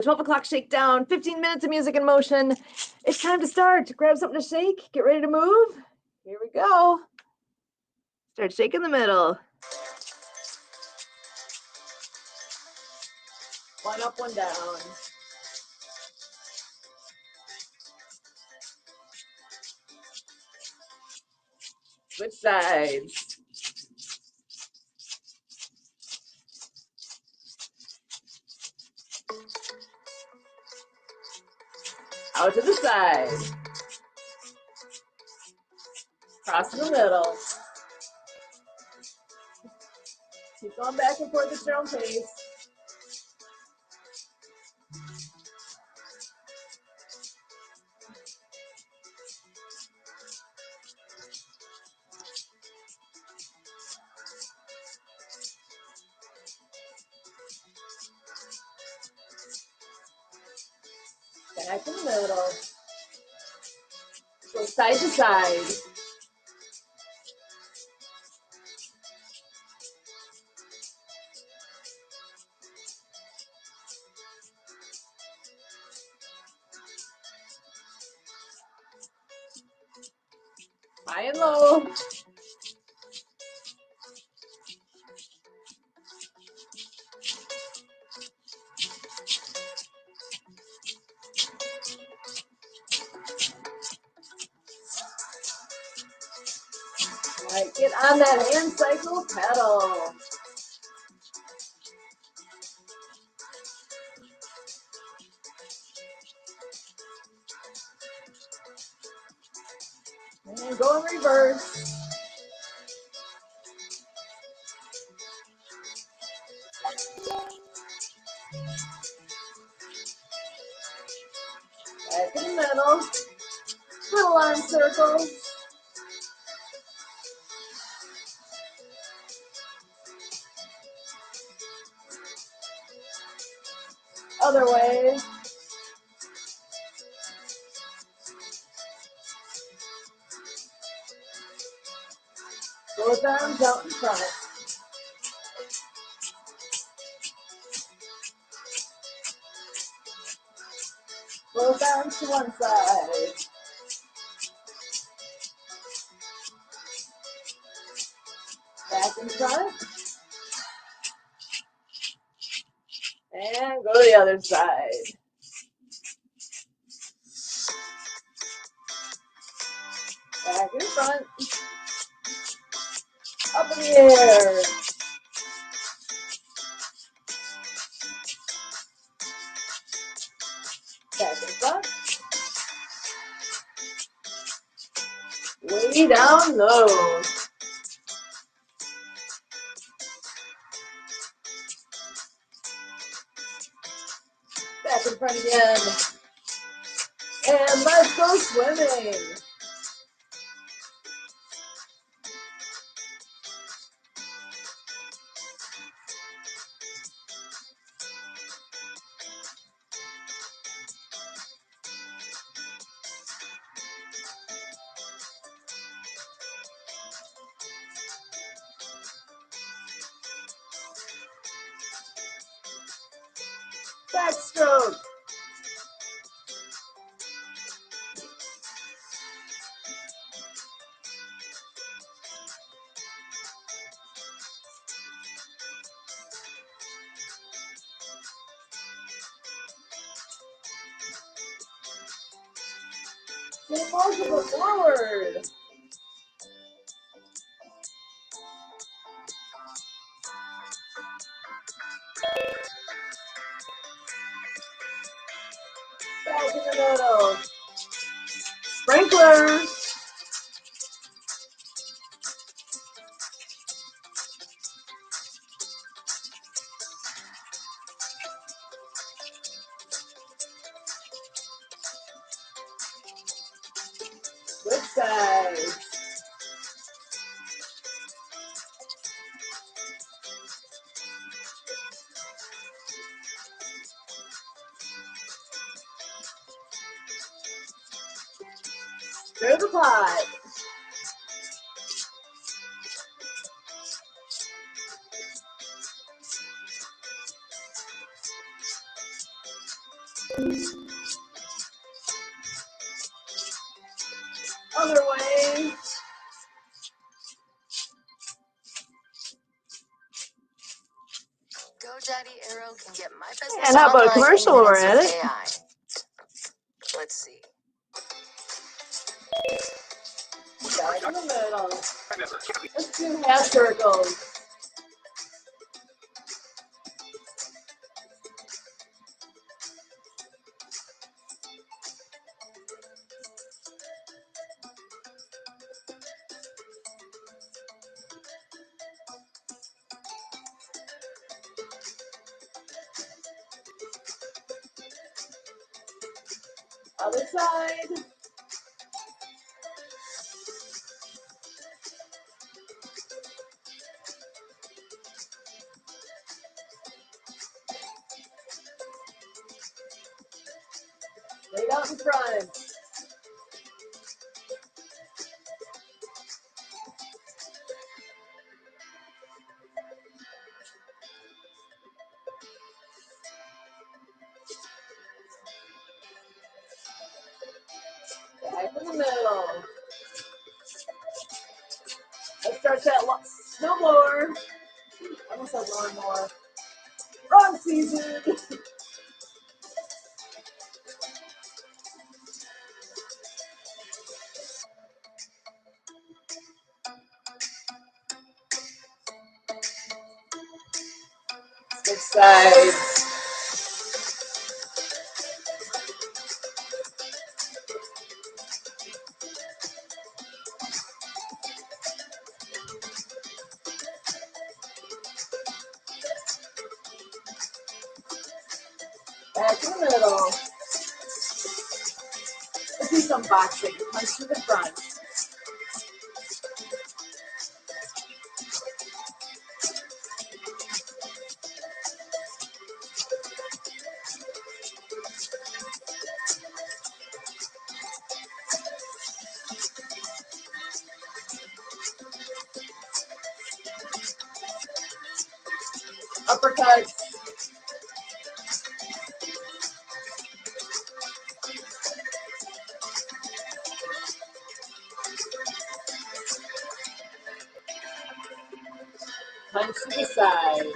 12 o'clock shakedown, 15 minutes of music in motion. It's time to start. Grab something to shake, get ready to move. Here we go. Start shaking the middle. One up, one down. Switch sides. Out to the side. Cross in the middle. Keep going back and forth at your own pace. Back in the middle. Go side to side. High and low. All right, get on that hand cycle pedal. And go in reverse. Back in the middle. Little arm circles. Other way. Both arms out in front. Both arms to one side. Back in front. And go to the other side. Back in front. Up in the air. Back in front. Way down low. Back in front again. And let's go swimming. Backstroke. Take multiple forward. Back in the middle. Sprinkler. Good side. Stir the pot. Other way. GoDaddy Arrow can get my business And how about a online in commercial while we're minutes at with it? AI. Let's see. Back in the middle. Let's do half circles. Other side. Right out in front. Back in the middle. Let's start that no more. I almost said lawnmower. Wrong season. Switch sides. Back in the middle. Let's do some boxing. Punch to the front. Uppercut. Punch to the side.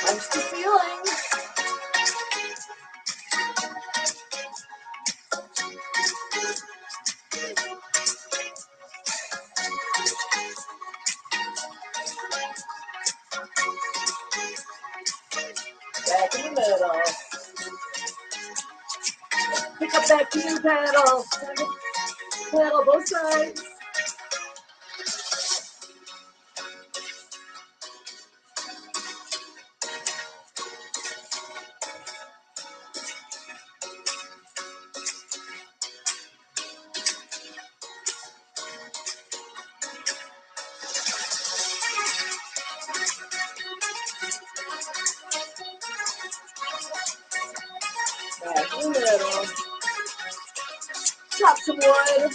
Punch the ceiling. Back in the middle. Pick up that cue paddle. Paddle both sides. Back in the middle. Chop some wood.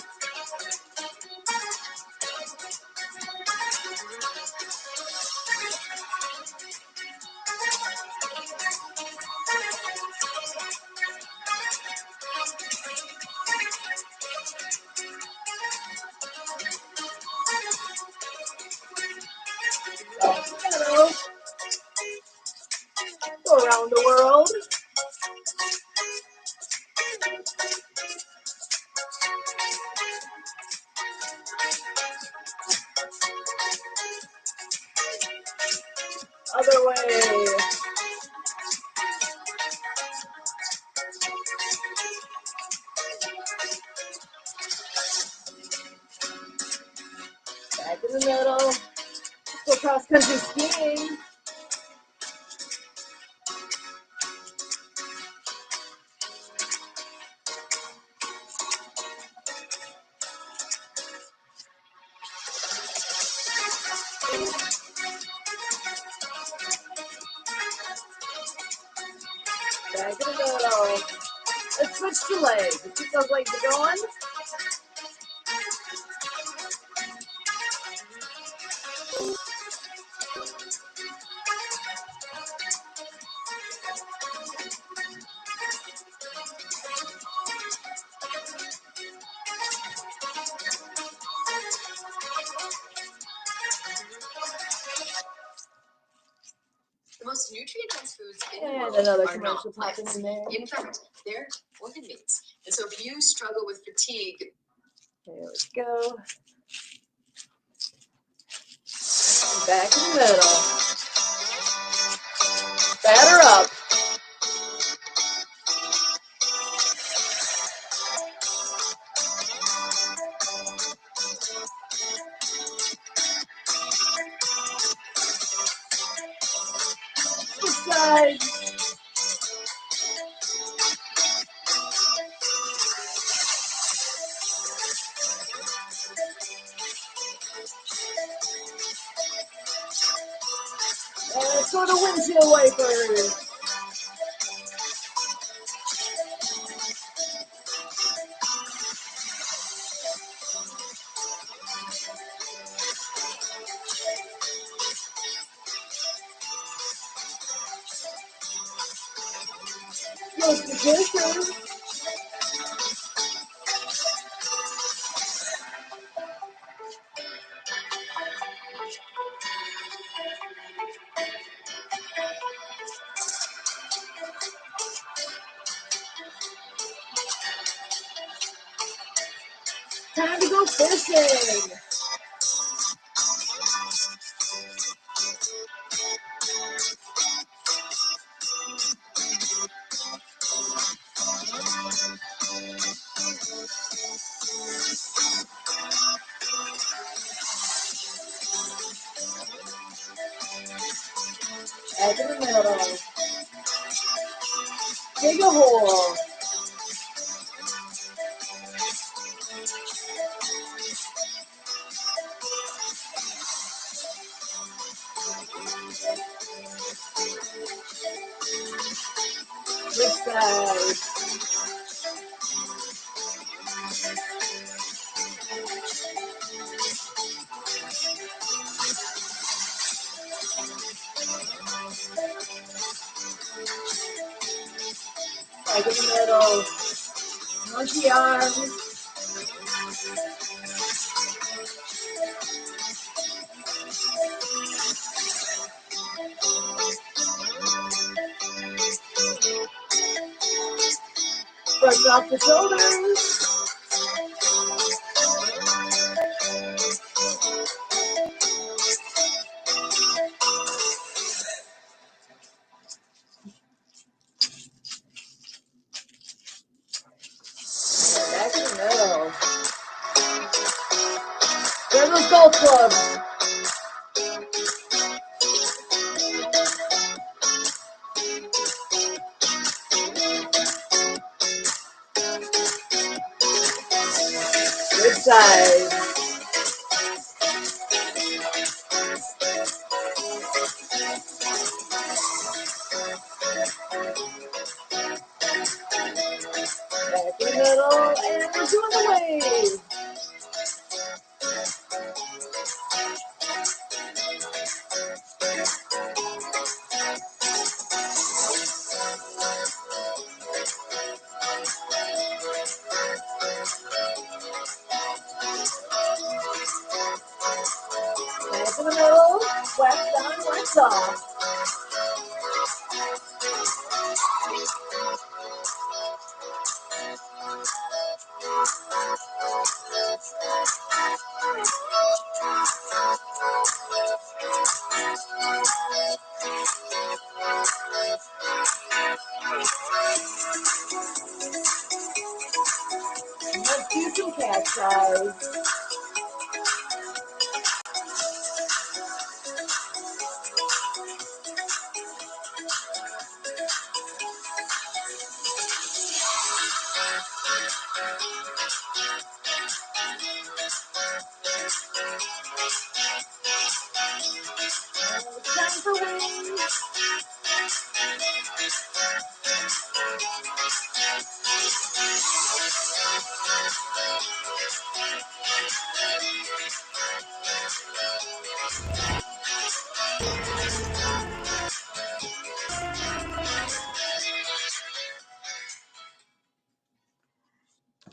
Piano. Go around the world. Other way. Back in the middle. Let's go cross country skiing. Back in the middle. go. Let's switch to legs. Keep those legs going. The most nutrient-dense foods in the And world another are not commercial popping plants. in there. In fact, they're organ meats. And so if you struggle with fatigue, There we go. And back in the middle. Batter up. This side. And let's go to windshield wipers. Close the dishes. Time to go fishing. Back in the middle. Dig a hole. Which side? Back in the middle. Monkey arms. Brush off the shoulders. Back in the middle. Grab those golf clubs. Which side? Back in the middle. And we're doing the wave. Back in the middle. Wax on, wax off. Let's do some cat size. Time for wings.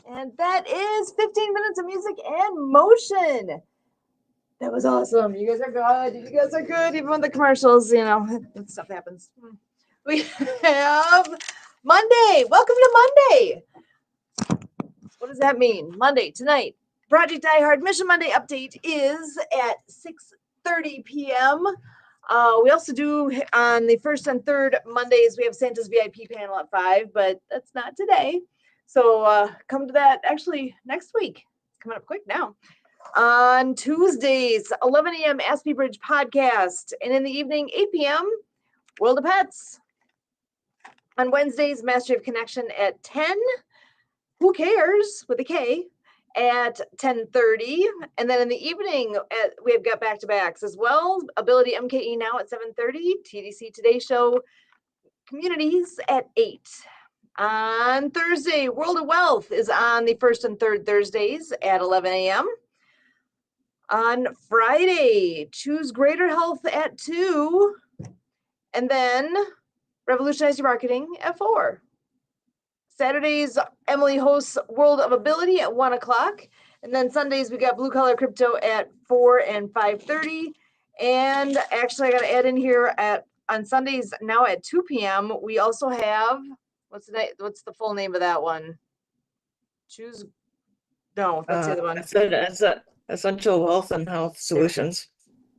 And that is 15 minutes of music and motion. That was awesome. You guys are good. You guys are good. Even with the commercials, that stuff happens. We have Monday. Welcome to Monday. What does that mean? Monday tonight. Project Die Hard Mission Monday update is at 6:30 p.m. We also do on the first and third Mondays, we have Santa's VIP panel at 5, but that's not today. So come to that actually next week. It's coming up quick now. On Tuesdays, 11 a.m. Aspie Bridge podcast. And in the evening, 8 p.m., World of Pets. On Wednesdays, Mastery of Connection at 10. Who Cares with a K at 10:30. And then in the evening, we've got back-to-backs as well. Ability MKE now at 7:30. TDC Today Show Communities at 8. On Thursday, World of Wealth is on the first and third Thursdays at 11 a.m. On Friday, Choose Greater Health at 2. And then Revolutionize Your Marketing at 4. Saturdays, Emily hosts World of Ability at 1 o'clock. And then Sundays, we got Blue Collar Crypto at 4 and 5:30. And actually, I got to add in here on Sundays now at 2 p.m. We also have, what's the full name of that one? No, that's the other one. It's Essential Wealth and Health Solutions.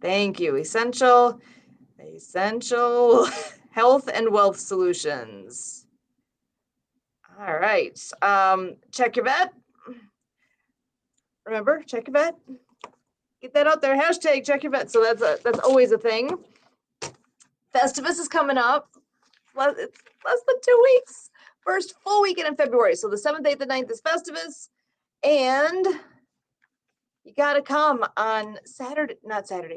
Thank you. Essential Health and Wealth Solutions. All right. Check your vet. Remember, check your vet. Get that out there. Hashtag check your vet. So that's always a thing. Festivus is coming up. It's less than 2 weeks. First full weekend in February. So the 7th, 8th, and 9th is Festivus. And you got to come on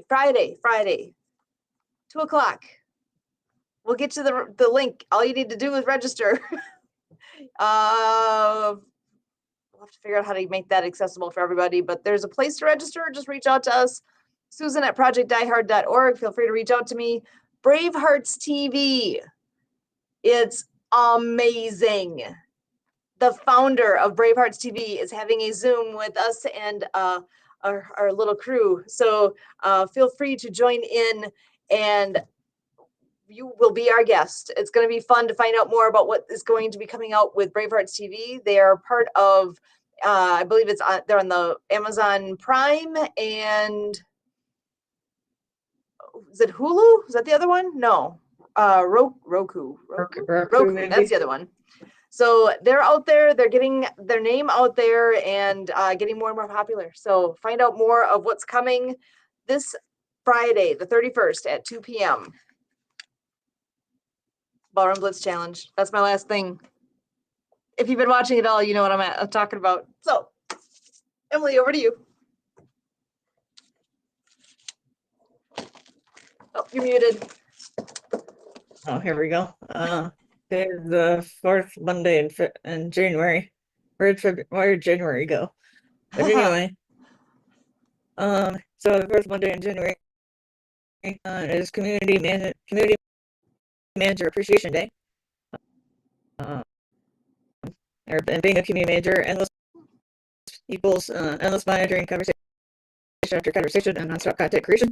Friday, 2 o'clock. We'll get you the link. All you need to do is register. We'll have to figure out how to make that accessible for everybody, but there's a place to register. Just reach out to us, Susan at projectdiehard.org. Feel free to reach out to me. Bravehearts TV. It's amazing. The founder of Bravehearts TV is having a Zoom with us and our little crew. So feel free to join in and you will be our guest. It's going to be fun to find out more about what is going to be coming out with Bravehearts TV. They are part of, I believe they're on the Amazon Prime and is it Hulu? Is that the other one? No, Roku. That's the other one. So they're out there. They're getting their name out there and getting more and more popular. So find out more of what's coming this Friday, the 31st at 2 p.m. Ballroom Blitz Challenge. That's my last thing. If you've been watching it all, you know what I'm talking about. So, Emily, over to you. Oh, you're muted. Oh, here we go. The fourth Monday in January. Where did January go? But anyway, so the fourth Monday in January is Community Manager Appreciation Day. And being a community manager, endless equals endless monitoring, conversation after conversation, and nonstop content creation.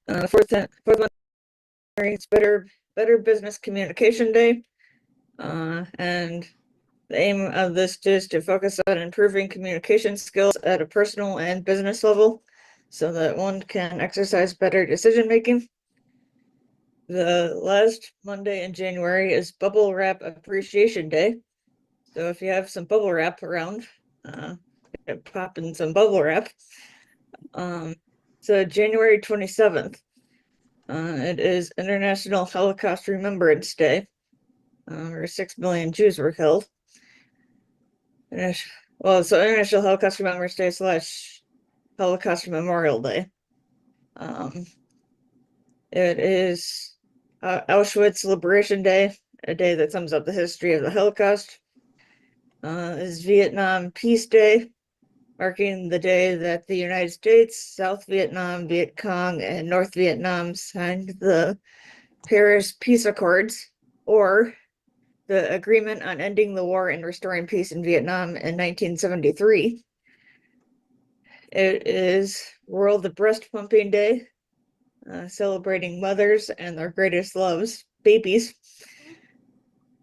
The fourth Monday is Better Business Communication Day, and the aim of this is to focus on improving communication skills at a personal and business level, so that one can exercise better decision making. The last Monday in January is Bubble Wrap Appreciation Day. So if you have some bubble wrap around, pop in some bubble wrap. So January 27th, it is International Holocaust Remembrance Day, where 6 million Jews were killed. So International Holocaust Remembrance Day / Holocaust Memorial Day. It is Auschwitz Liberation Day a day that sums up the history of the Holocaust, is Vietnam Peace Day, marking the day that the United States, South Vietnam, Viet Cong, and North Vietnam signed the Paris Peace Accords, or the Agreement on Ending the War and Restoring Peace in Vietnam in 1973. It is World Breast Pumping Day, celebrating mothers and their greatest loves, babies.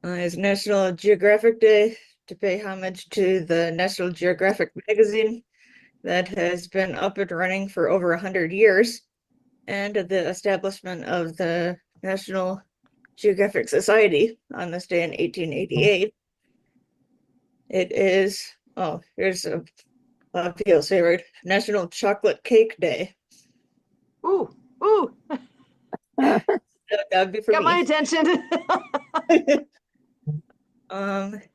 It's National Geographic Day to pay homage to the National Geographic magazine that has been up and running for over 100 years, and the establishment of the National Geographic Society on this day in 1888. It is, oh, here's a lot of people's favorite, National Chocolate Cake Day. Ooh, ooh, That'd be for got my me. attention.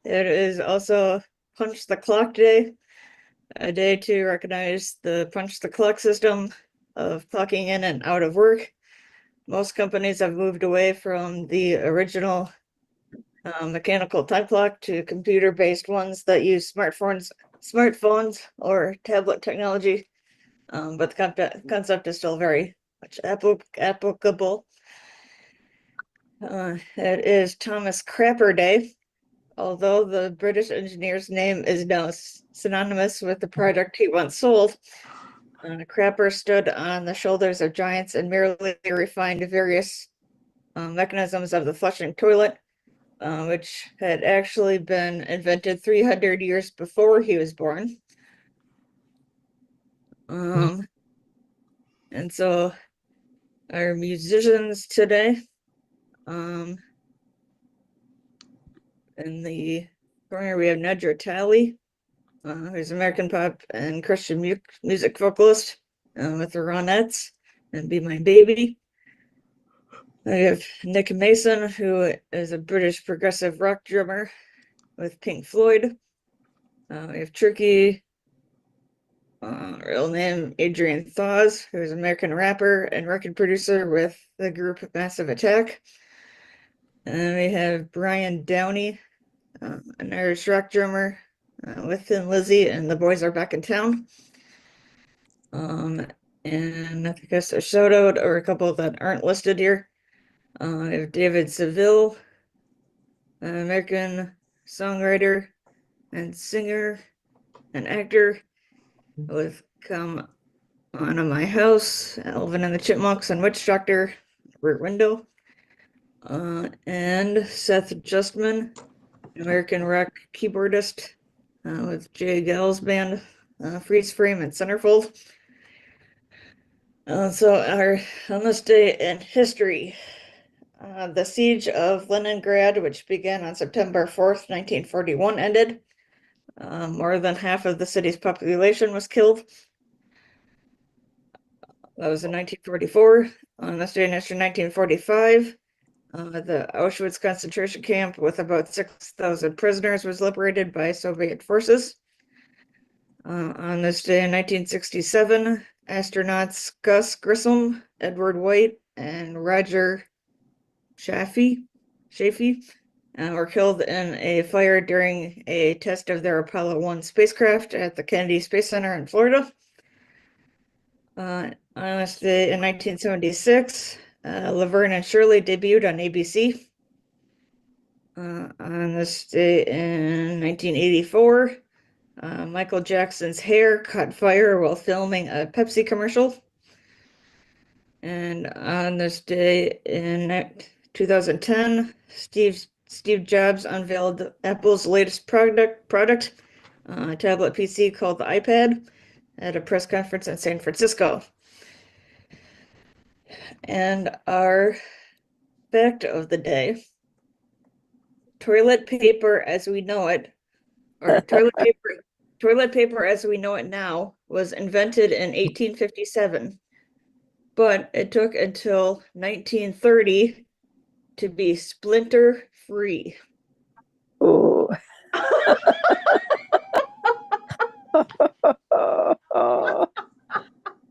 It is also Punch the Clock Day, a day to recognize the punch the clock system of clocking in and out of work. Most companies have moved away from the original mechanical time clock to computer-based ones that use smartphones or tablet technology. But the concept is still very much applicable. It is Thomas Crapper Day, although the British engineer's name is now synonymous with the product he once sold. Crapper stood on the shoulders of giants and merely refined various mechanisms of the flushing toilet, which had actually been invented 300 years before he was born. And so our musicians today, in the corner we have Nedra Talley, who's American pop and Christian music vocalist, with the Ronettes and Be My Baby. I have Nick Mason, who is a British progressive rock drummer with Pink Floyd. We have Tricky, real name Adrian Thaws, who's an American rapper and record producer with the group Massive Attack. And we have Brian Downey, an Irish rock drummer, with Thin Lizzy and The Boys Are Back in Town. And I guess a shout out or a couple that aren't listed here. We have David Seville, an American songwriter and singer and actor with Come On to My House, Alvin and the Chipmunks, and Witch Doctor, Rear Window. And Seth Justman, American rock keyboardist, with Jay Gall's band, Freeze Frame and Centerfold. So on this day in history, the siege of Leningrad, which began on September 4th, 1941, ended. More than half of the city's population was killed. That was in 1944. On this day in history, 1945, the Auschwitz concentration camp with about 6,000 prisoners was liberated by Soviet forces. On this day in 1967, astronauts Gus Grissom, Edward White, and Roger Chaffee were killed in a fire during a test of their Apollo 1 spacecraft at the Kennedy Space Center in Florida. On this day in 1976, Laverne and Shirley debuted on ABC. On this day in 1984, Michael Jackson's hair caught fire while filming a Pepsi commercial. And on this day in 2010, Steve Jobs unveiled Apple's latest product, a tablet PC called the iPad, at a press conference in San Francisco. And our fact of the day: toilet paper as we know it, or toilet paper as we know it now, was invented in 1857, but it took until 1930 to be splinter free. Ooh.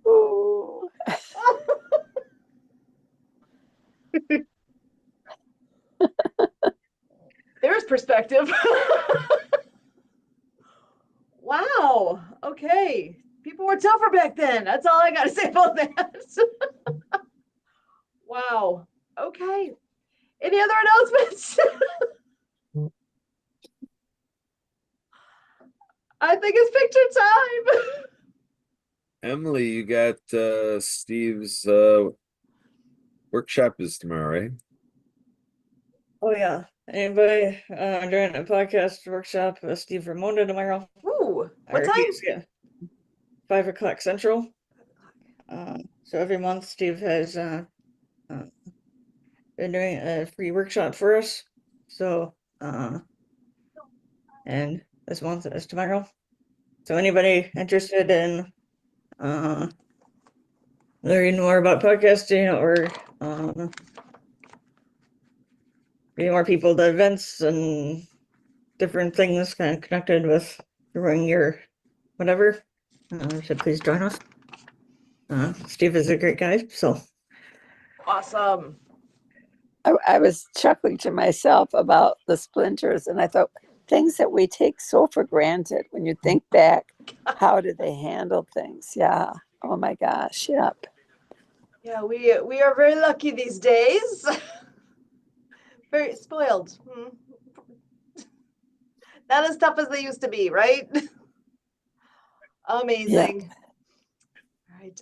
Ooh. perspective. Wow. Okay. People were tougher back then. That's all I got to say about that. Wow. Okay. Any other announcements? I think it's picture time. Emily, you got Steve's workshop is tomorrow, right? Oh yeah. Anybody during a podcast workshop with Steve Ramona tomorrow? Ooh, what Or time? yeah, 5 o'clock Central. So every month Steve has been doing a free workshop for us. So and this month is tomorrow. So anybody interested in learning more about podcasting or getting more people to events and different things kind of connected with growing your whatever, should please join us. Steve is a great guy, so Awesome. I was chuckling to myself about the splinters, and I thought things that we take so for granted. When you think back, how did they handle things? Yeah. Oh my gosh. Yep. Yeah, we are very lucky these days. Very spoiled. Not as tough as they used to be, right? Amazing. All right.